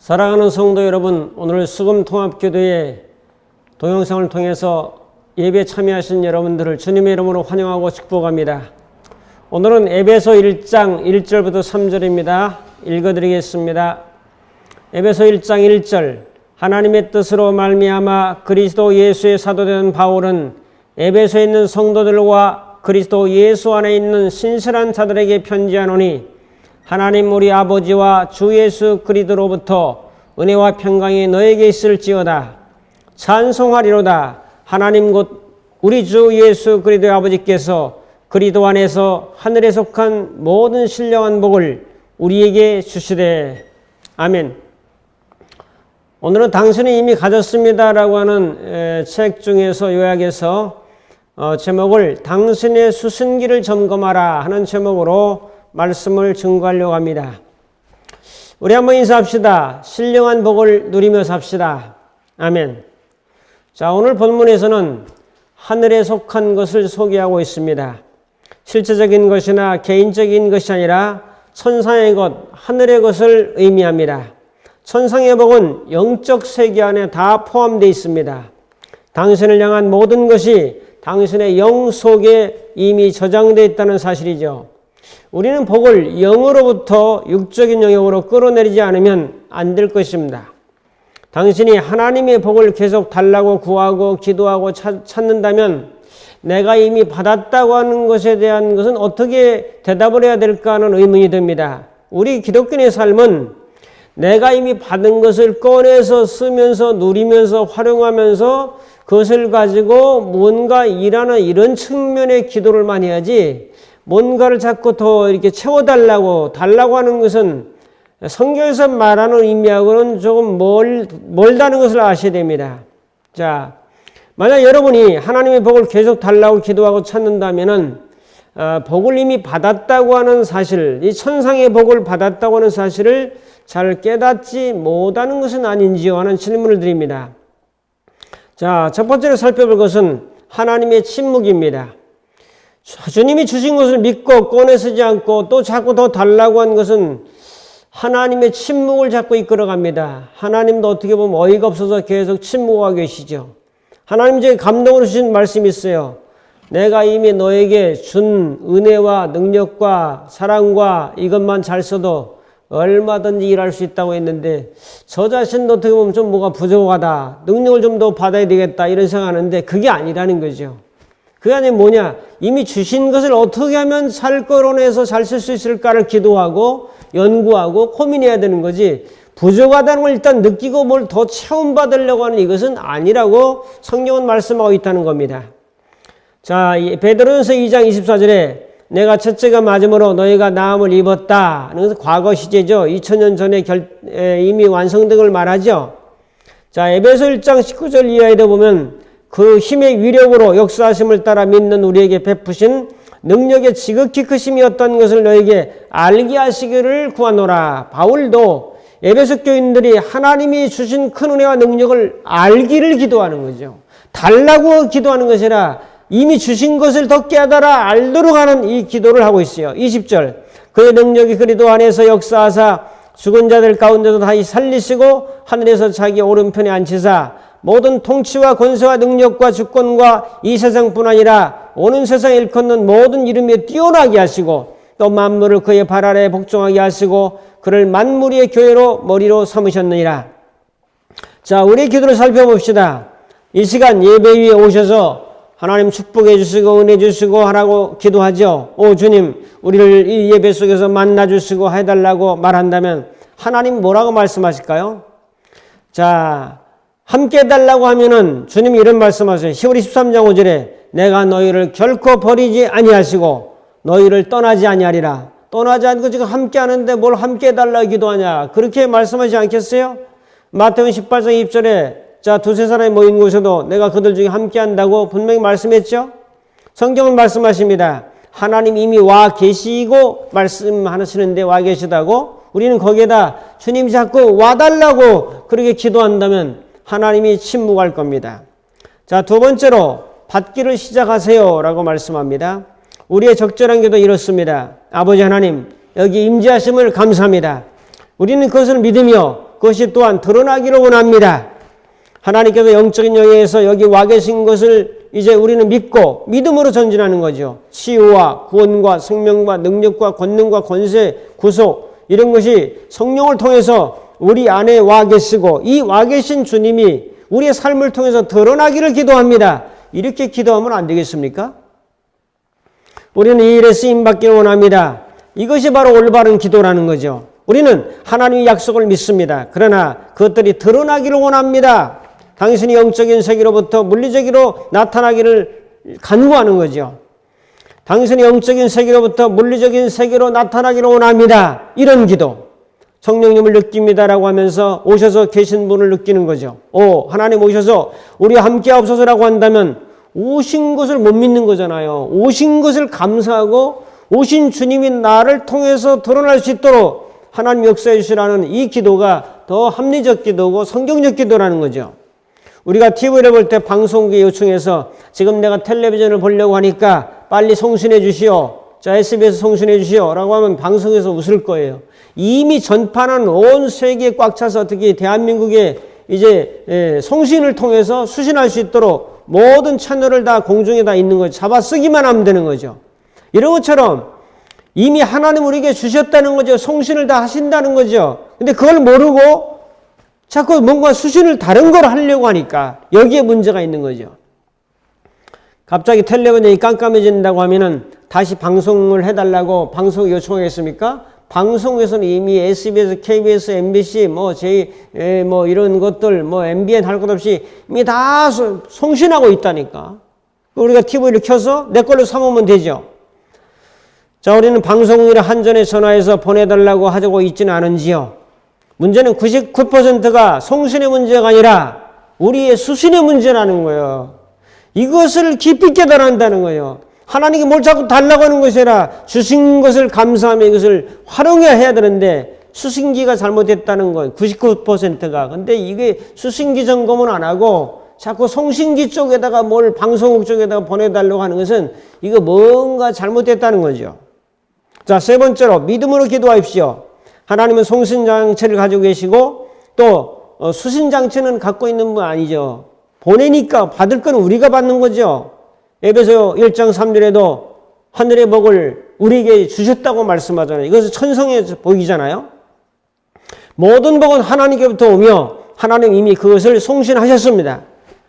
사랑하는 성도 여러분, 오늘 수금통합교회의 동영상을 통해서 예배에 참여하신 여러분들을 주님의 이름으로 환영하고 축복합니다. 오늘은 에베소 1장 1절부터 3절입니다. 읽어드리겠습니다. 에베소 1장 1절 하나님의 뜻으로 말미암아 그리스도 예수의 사도된 바울은 에베소에 있는 성도들과 그리스도 예수 안에 있는 신실한 자들에게 편지하노니 하나님 우리 아버지와 주 예수 그리스도로부터 은혜와 평강이 너에게 있을지어다. 찬송하리로다. 하나님 곧 우리 주 예수 그리스도의 아버지께서 그리스도 안에서 하늘에 속한 모든 신령한 복을 우리에게 주시되. 아멘. 오늘은 당신이 이미 가졌습니다라고 하는 책 중에서 요약해서 제목을 당신의 수신기를 점검하라 하는 제목으로 말씀을 증거하려고 합니다. 우리 한번 인사합시다. 신령한 복을 누리며 삽시다. 아멘. 자, 오늘 본문에서는 하늘에 속한 것을 소개하고 있습니다. 실제적인 것이나 개인적인 것이 아니라 천상의 것, 하늘의 것을 의미합니다. 천상의 복은 영적 세계 안에 다 포함되어 있습니다. 당신을 향한 모든 것이 당신의 영 속에 이미 저장되어 있다는 사실이죠. 우리는 복을 영으로부터 육적인 영역으로 끌어내리지 않으면 안 될 것입니다. 당신이 하나님의 복을 계속 달라고 구하고 기도하고 찾는다면 내가 이미 받았다고 하는 것에 대한 것은 어떻게 대답을 해야 될까 하는 의문이 듭니다. 우리 기독교인의 삶은 내가 이미 받은 것을 꺼내서 쓰면서 누리면서 활용하면서 그것을 가지고 뭔가 일하는 이런 측면의 기도를 많이 해야지, 뭔가를 자꾸 더 이렇게 달라고 하는 것은 성경에서 말하는 의미하고는 조금 멀다는 것을 아셔야 됩니다. 자, 만약 여러분이 하나님의 복을 계속 달라고 기도하고 찾는다면은 복을 이미 받았다고 하는 사실, 이 천상의 복을 받았다고 하는 사실을 잘 깨닫지 못하는 것은 아닌지요 하는 질문을 드립니다. 자, 첫 번째로 살펴볼 것은 하나님의 침묵입니다. 주님이 주신 것을 믿고 꺼내 쓰지 않고 또 자꾸 더 달라고 한 것은 하나님의 침묵을 자꾸 이끌어갑니다. 하나님도 어떻게 보면 어이가 없어서 계속 침묵하고 계시죠. 하나님 중에 감동으로 주신 말씀이 있어요. 내가 이미 너에게 준 은혜와 능력과 사랑과 이것만 잘 써도 얼마든지 일할 수 있다고 했는데 저 자신도 어떻게 보면 좀 뭐가 부족하다, 능력을 좀 더 받아야 되겠다 이런 생각하는데 그게 아니라는 거죠. 그게 아니면 뭐냐, 이미 주신 것을 어떻게 하면 잘 끌어내서 잘 쓸 수 있을까를 기도하고 연구하고 고민해야 되는 거지, 부족하다는 걸 일단 느끼고 뭘 더 체험받으려고 하는 이것은 아니라고 성경은 말씀하고 있다는 겁니다. 자, 베드로전서 2장 24절에 내가 첫째가 맞음으로 너희가 나음을 입었다. 그래서 과거 시제죠. 2000년 전에 이미 완성된 걸 말하죠. 자, 에베소 1장 19절 이하에도 보면 그 힘의 위력으로 역사하심을 따라 믿는 우리에게 베푸신 능력의 지극히 크심이 어떤 것을 너에게 알게 하시기를 구하노라. 바울도 에베소 교인들이 하나님이 주신 큰 은혜와 능력을 알기를 기도하는 거죠. 달라고 기도하는 것이 아니라 이미 주신 것을 더 깨달아 알도록 하는 이 기도를 하고 있어요. 20절 그의 능력이 그리스도 안에서 역사하사 죽은 자들 가운데서 다시 살리시고 하늘에서 자기 오른편에 앉히사 모든 통치와 권세와 능력과 주권과 이 세상뿐 아니라 오는 세상에 일컫는 모든 이름에 뛰어나게 하시고 또 만물을 그의 발 아래에 복종하게 하시고 그를 만물의 교회로 머리로 삼으셨느니라. 자, 우리의 기도를 살펴봅시다. 이 시간 예배 위에 오셔서 하나님 축복해 주시고 은혜 주시고 하라고 기도하죠. 오 주님, 우리를 이 예배 속에서 만나 주시고 해달라고 말한다면 하나님 뭐라고 말씀하실까요? 자, 함께 해달라고 하면은 주님이 이런 말씀하세요. 히브리 13장 5절에 내가 너희를 결코 버리지 아니하시고 너희를 떠나지 아니하리라. 떠나지 않고 지금 함께 하는데 뭘 함께 해달라고 기도하냐, 그렇게 말씀하지 않겠어요? 마태복음 18장 20절에 자, 두세 사람이 모인 곳에도 내가 그들 중에 함께 한다고 분명히 말씀했죠? 성경은 말씀하십니다. 하나님 이미 와 계시고 말씀하시는데 와 계시다고, 우리는 거기에다 주님이 자꾸 와달라고 그렇게 기도한다면 하나님이 침묵할 겁니다. 자, 두 번째로 받기를 시작하세요 라고 말씀합니다. 우리의 적절한 기도 이렇습니다. 아버지 하나님, 여기 임재하심을 감사합니다. 우리는 그것을 믿으며 그것이 또한 드러나기를 원합니다. 하나님께서 영적인 영역에서 여기 와 계신 것을 이제 우리는 믿고 믿음으로 전진하는 거죠. 치유와 구원과 생명과 능력과 권능과 권세, 구속 이런 것이 성령을 통해서 우리 안에 와 계시고 이 와 계신 주님이 우리의 삶을 통해서 드러나기를 기도합니다. 이렇게 기도하면 안 되겠습니까? 우리는 이 일에 쓰임받기를 원합니다. 이것이 바로 올바른 기도라는 거죠. 우리는 하나님의 약속을 믿습니다. 그러나 그것들이 드러나기를 원합니다. 당신이 영적인 세계로부터 물리적으로 나타나기를 간구하는 거죠. 당신이 영적인 세계로부터 물리적인 세계로 나타나기를 원합니다. 이런 기도. 성령님을 느낍니다라고 하면서 오셔서 계신 분을 느끼는 거죠. 하나님 오셔서 우리와 함께 하옵소서라고 한다면 오신 것을 못 믿는 거잖아요. 오신 것을 감사하고 오신 주님이 나를 통해서 드러날 수 있도록 하나님 역사해 주시라는 이 기도가 더 합리적 기도고 성경적 기도라는 거죠. 우리가 TV를 볼 때 방송국에 요청해서 지금 내가 텔레비전을 보려고 하니까 빨리 송신해 주시오. 자, SBS 송신해 주시오. 라고 하면 방송에서 웃을 거예요. 이미 전파는 온 세계에 꽉 차서 특히 대한민국에 이제 송신을 통해서 수신할 수 있도록 모든 채널을 다 공중에 다 있는 거죠. 잡아 쓰기만 하면 되는 거죠. 이런 것처럼 이미 하나님 우리에게 주셨다는 거죠. 송신을 다 하신다는 거죠. 근데 그걸 모르고 자꾸 뭔가 수신을 다른 걸 하려고 하니까 여기에 문제가 있는 거죠. 갑자기 텔레비전이 깜깜해진다고 하면은 다시 방송을 해달라고 방송 요청하겠습니까? 방송에서는 이미 SBS, KBS, MBC, 이런 것들, MBN 할 것 없이 이미 다 송신하고 있다니까. 우리가 TV를 켜서 내 걸로 삼으면 되죠. 자, 우리는 방송이나 한전에 전화해서 보내달라고 하자고 있지는 않은지요. 문제는 99%가 송신의 문제가 아니라 우리의 수신의 문제라는 거예요. 이것을 깊이 깨달아한다는 거예요. 하나님께 뭘 자꾸 달라고 하는 것이 아니라 주신 것을 감사하며 이것을 활용해야 되는데 수신기가 잘못됐다는 거예요. 99%가. 근데 이게 수신기 점검은 안 하고 자꾸 송신기 쪽에다가 뭘 방송국 쪽에다가 보내달라고 하는 것은 이거 뭔가 잘못됐다는 거죠. 자, 세 번째로 믿음으로 기도하십시오. 하나님은 송신장치를 가지고 계시고 또 수신장치는 갖고 있는 분 아니죠. 보내니까 받을 건 우리가 받는 거죠. 에베소 1장 3절에도 하늘의 복을 우리에게 주셨다고 말씀하잖아요. 이것은 천성의 복이잖아요. 모든 복은 하나님께부터 오며 하나님 이미 그것을 송신하셨습니다.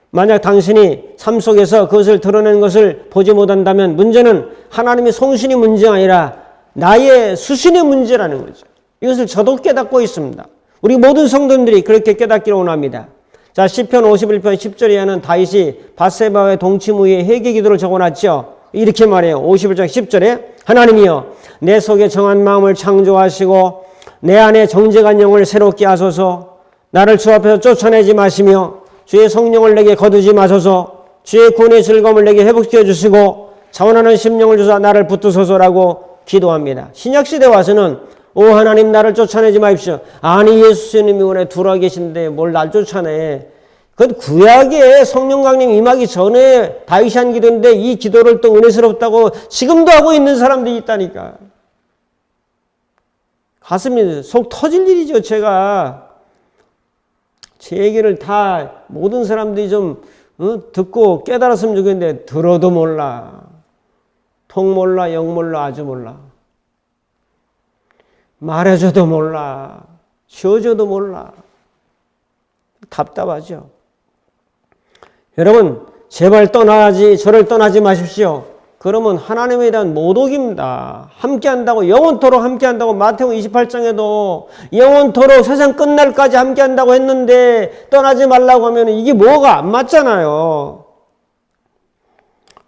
만약 당신이 삶 속에서 그것을 드러내는 것을 보지 못한다면 문제는 하나님의 송신이 문제가 아니라 나의 수신의 문제라는 거죠. 이것을 저도 깨닫고 있습니다. 우리 모든 성도님들이 그렇게 깨닫기를 원합니다. 자, 시편 51편 10절에는 다윗이 밧세바와의 동침 후에 회개 기도를 적어놨죠. 이렇게 말해요. 51장 10절에 하나님이여 내 속에 정한 마음을 창조하시고 내 안에 정직한 영을 새롭게 하소서. 나를 주 앞에서 쫓아내지 마시며 주의 성령을 내게 거두지 마소서. 주의 구원의 즐거움을 내게 회복시켜 주시고 자원하는 심령을 주사 나를 붙드소서라고 기도합니다. 신약시대 와서는 오 하나님 나를 쫓아내지 마십시오. 아니 예수님이 오늘 들어와 계신데 뭘 날 쫓아내. 그건 구약에 성령 강림 임하기 전에 다윗이 한 기도인데 이 기도를 또 은혜스럽다고 지금도 하고 있는 사람들이 있다니까. 가슴이 속 터질 일이죠. 제가 제 얘기를 다 모든 사람들이 좀 듣고 깨달았으면 좋겠는데 들어도 몰라. 통 몰라, 영 몰라, 아주 몰라. 말해줘도 몰라. 쉬어줘도 몰라. 답답하죠. 여러분 제발 저를 떠나지 마십시오. 그러면 하나님에 대한 모독입니다. 함께한다고 영원토록 함께한다고 마태복음 28장에도 영원토록 세상 끝날까지 함께한다고 했는데 떠나지 말라고 하면 이게 뭐가 안 맞잖아요.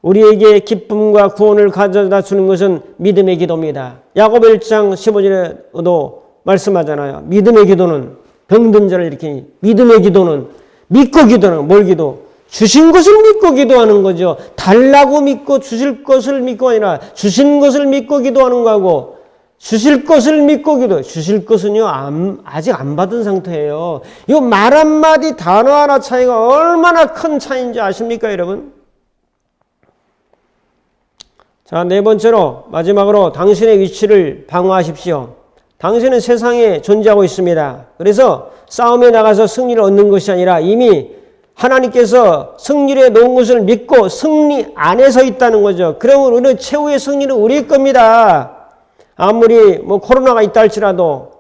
우리에게 기쁨과 구원을 가져다 주는 것은 믿음의 기도입니다. 야고보 1장 15절에도 말씀하잖아요. 믿음의 기도는 병든 자를 일으키니 믿음의 기도는 믿고 기도는 뭘 기도? 주신 것을 믿고 기도하는 거죠. 달라고 믿고 주실 것을 믿고 아니라 주신 것을 믿고 기도하는 거하고 주실 것을 믿고 기도. 주실 것은요 아직 안 받은 상태예요. 이 말 한마디 단어 하나 차이가 얼마나 큰 차이인지 아십니까 여러분? 자, 네 번째로 마지막으로 당신의 위치를 방어하십시오. 당신은 세상에 존재하고 있습니다. 그래서 싸움에 나가서 승리를 얻는 것이 아니라 이미 하나님께서 승리를 놓은 것을 믿고 승리 안에 서 있다는 거죠. 그러면 우리는 최후의 승리는 우리일 겁니다. 아무리 코로나가 있다 할지라도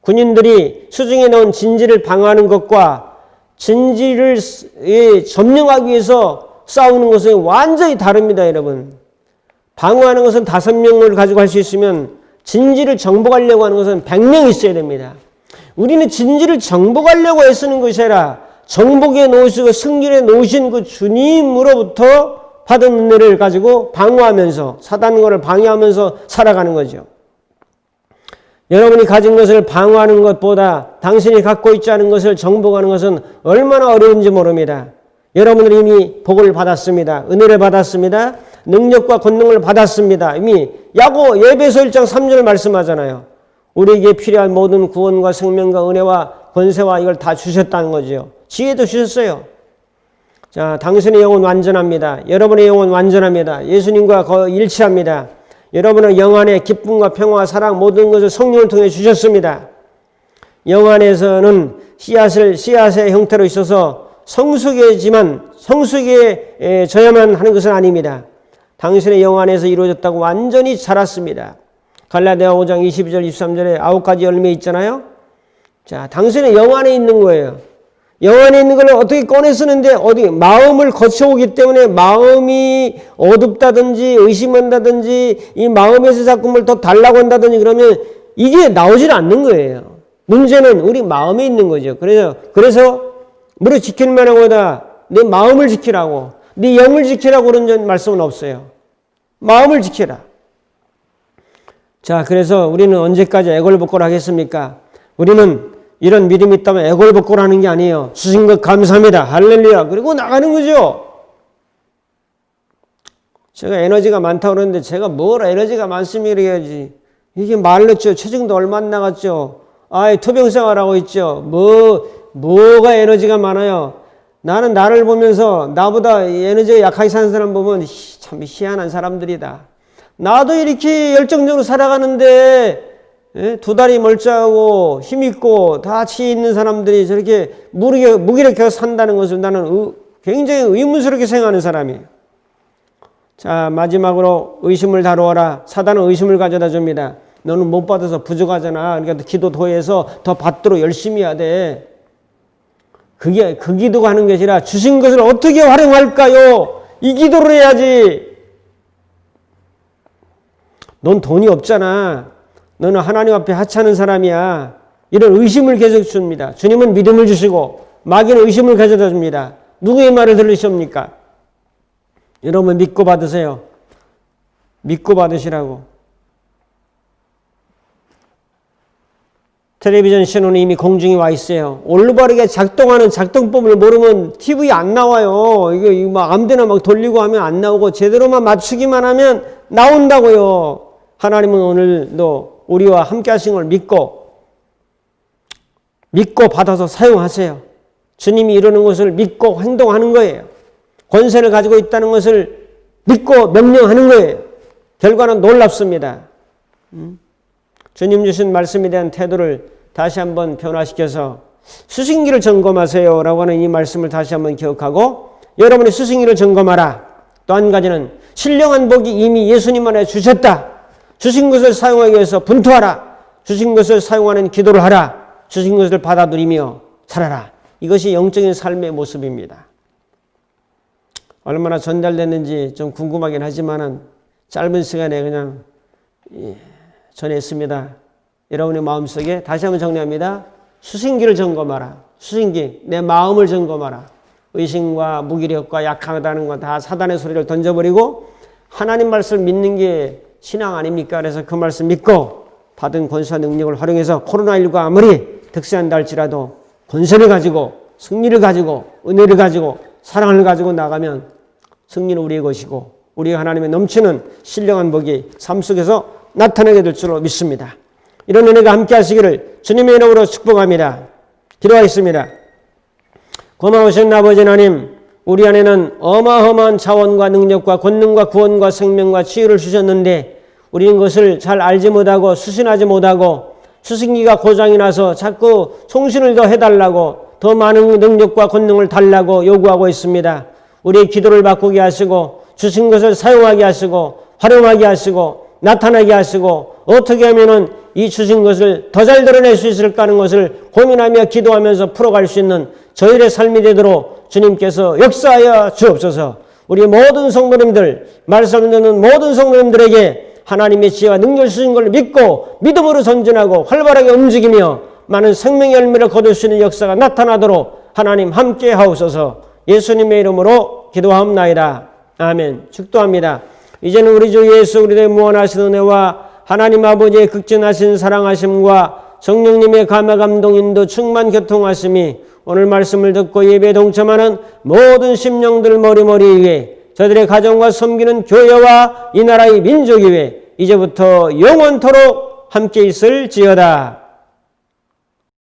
군인들이 수중에 넣은 진지를 방어하는 것과 진지를 점령하기 위해서 싸우는 것은 완전히 다릅니다, 여러분. 방어하는 것은 5명을 가지고 할 수 있으면 진지를 정복하려고 하는 것은 100명이 있어야 됩니다. 우리는 진지를 정복하려고 애쓰는 것이 아니라 정복에 놓으시고 승리에 놓으신 그 주님으로부터 받은 은혜를 가지고 방어하면서 사단과를 방해하면서 살아가는 거죠. 여러분이 가진 것을 방어하는 것보다 당신이 갖고 있지 않은 것을 정복하는 것은 얼마나 어려운지 모릅니다. 여러분은 이미 복을 받았습니다. 은혜를 받았습니다. 능력과 권능을 받았습니다. 이미 예배서 1장 3절을 말씀하잖아요. 우리에게 필요한 모든 구원과 생명과 은혜와 권세와 이걸 다 주셨다는 거죠. 지혜도 주셨어요. 자, 당신의 영혼 완전합니다. 여러분의 영혼 완전합니다. 예수님과 일치합니다. 여러분은 영 안에 기쁨과 평화와 사랑 모든 것을 성령을 통해 주셨습니다. 영 안에서는 씨앗의 형태로 있어서 성숙해지만 성숙에 져야만 하는 것은 아닙니다. 당신의 영 안에서 이루어졌다고 완전히 자랐습니다. 갈라디아 5장 22절 23절에 9가지 열매 있잖아요. 자, 당신의 영 안에 있는 거예요. 영 안에 있는 걸 어떻게 꺼내 쓰는데 마음을 거쳐오기 때문에 마음이 어둡다든지 의심한다든지 이 마음에서 자꾸 뭘 더 달라고 한다든지 그러면 이게 나오질 않는 거예요. 문제는 우리 마음에 있는 거죠. 그래서 무릇 지키는 말보다 내 마음을 지키라고 네 영을 지키라고 그런 말씀은 없어요. 마음을 지키라. 자, 그래서 우리는 언제까지 애걸복걸 하겠습니까? 우리는 이런 믿음이 있다면 애걸복걸 하는 게 아니에요. 주신 것 감사합니다. 할렐루야. 그리고 나가는 거죠. 제가 에너지가 많다고 그러는데 제가 뭘 에너지가 많습니까? 이래야지. 이게 말로 체중도 얼마 안 나갔죠. 투병생활하고 있죠. 뭐가 에너지가 많아요. 나는 나를 보면서 나보다 에너지가 약하게 사는 사람 보면 참 희한한 사람들이다. 나도 이렇게 열정적으로 살아가는데 2다리 멀쩡하고 힘있고 다 치 있는 사람들이 저렇게 무기력해서 산다는 것을 나는 굉장히 의문스럽게 생각하는 사람이에요. 자, 마지막으로 의심을 다루어라. 사단은 의심을 가져다 줍니다. 너는 못 받아서 부족하잖아. 그러니까 기도 더해서 더 받도록 열심히 해야 돼. 그게 그 기도가 하는 것이 아니라 주신 것을 어떻게 활용할까요? 이 기도를 해야지. 넌 돈이 없잖아. 너는 하나님 앞에 하찮은 사람이야. 이런 의심을 계속 줍니다. 주님은 믿음을 주시고 마귀는 의심을 가져다 줍니다. 누구의 말을 들으십니까? 여러분 믿고 받으세요. 믿고 받으시라고. 텔레비전 신호는 이미 공중에 와 있어요. 올바르게 작동하는 작동법을 모르면 TV 안 나와요. 이거 막 아무데나 막 돌리고 하면 안 나오고 제대로만 맞추기만 하면 나온다고요. 하나님은 오늘도 우리와 함께 하신 걸 믿고 받아서 사용하세요. 주님이 이루는 것을 믿고 행동하는 거예요. 권세를 가지고 있다는 것을 믿고 명령하는 거예요. 결과는 놀랍습니다. 주님 주신 말씀에 대한 태도를 다시 한번 변화시켜서 수신기를 점검하세요 라고 하는 이 말씀을 다시 한번 기억하고 여러분의 수신기를 점검하라. 또 한 가지는 신령한 복이 이미 예수님 안에 주셨다. 주신 것을 사용하기 위해서 분투하라. 주신 것을 사용하는 기도를 하라. 주신 것을 받아 누리며 살아라. 이것이 영적인 삶의 모습입니다. 얼마나 전달됐는지 좀 궁금하긴 하지만은 짧은 시간에 그냥 전했습니다. 여러분의 마음속에 다시 한번 정리합니다. 수신기를 점검하라. 수신기, 내 마음을 점검하라. 의심과 무기력과 약하다는 거 다 사단의 소리를 던져버리고 하나님 말씀을 믿는 게 신앙 아닙니까? 그래서 그 말씀 믿고 받은 권세와 능력을 활용해서 코로나19가 아무리 득세한다 할지라도 권세를 가지고 승리를 가지고 은혜를 가지고 사랑을 가지고 나가면 승리는 우리의 것이고 우리 하나님의 넘치는 신령한 복이 삶 속에서 나타나게 될 줄로 믿습니다. 이런 은혜가 함께 하시기를 주님의 이름으로 축복합니다. 기도하겠습니다. 고마우신 아버지 하나님, 우리 안에는 어마어마한 자원과 능력과 권능과 구원과 생명과 치유를 주셨는데 우리는 그것을 잘 알지 못하고 수신하지 못하고 추승기가 고장이 나서 자꾸 송신을 더 해달라고 더 많은 능력과 권능을 달라고 요구하고 있습니다. 우리의 기도를 바꾸게 하시고 주신 것을 사용하게 하시고 활용하게 하시고 나타나게 하시고 어떻게 하면은 이 주신 것을 더 잘 드러낼 수 있을까 하는 것을 고민하며 기도하면서 풀어갈 수 있는 저희의 삶이 되도록 주님께서 역사하여 주옵소서. 우리 모든 성도님들, 말씀 듣는 모든 성도님들에게 하나님의 지혜와 능력을 주신 걸 믿고 믿음으로 전진하고 활발하게 움직이며 많은 생명의 열매를 거둘 수 있는 역사가 나타나도록 하나님 함께 하옵소서. 예수님의 이름으로 기도하옵나이다. 아멘. 축도합니다. 이제는 우리 주 예수 그리스도의 무한하신 은혜와 하나님 아버지의 극진하신 사랑하심과 성령님의 감화 감동 인도 충만 교통하심이 오늘 말씀을 듣고 예배에 동참하는 모든 심령들 머리머리 위에 저들의 가정과 섬기는 교회와 이 나라의 민족 위에 이제부터 영원토록 함께 있을지어다.